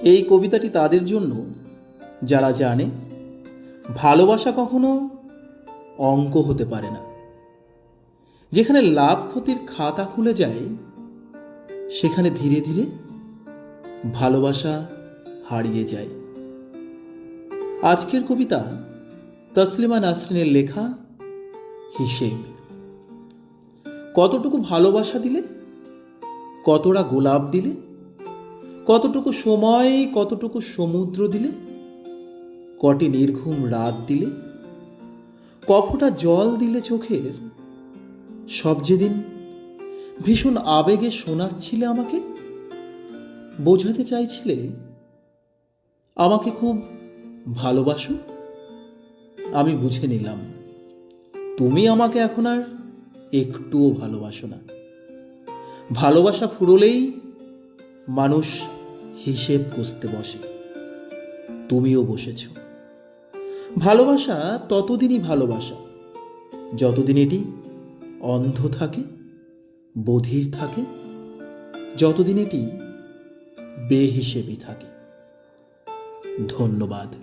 এই কবিতাটি তাদের জন্য যারা জানে ভালোবাসা কখনো অঙ্ক হতে পারে না। যেখানে লাভ ক্ষতির খাতা খুলে যায়, সেখানে ধীরে ধীরে ভালোবাসা হারিয়ে যায়। আজকের কবিতা তসলিমা নাসরিনের লেখা হিসেব। কতটুকু ভালোবাসা দিলে, কতটা গোলাপ দিলে, কতটুকু সময়, কতটুকু সমুদ্র দিলে, কটি নির্ঘুম রাত দিলে, কফোটা জল দিলে চোখের, সব যেদিন ভীষণ আবেগে শোনাচ্ছিলে আমাকে, বোঝাতে চাইছিলে আমাকে খুব ভালোবাসো। আমি বুঝে নিলাম তুমি আমাকে এখন আর একটুও ভালোবাসো না। ভালোবাসা ফুরলেই মানুষ হিসেব কষতে বসে, তুমিও বসেছ। ভালোবাসা ততদিনই ভালোবাসা যতদিন এটি অন্ধ থাকে, বধির থাকে, যতদিন এটি বেহিসেবি থাকে। ধন্যবাদ।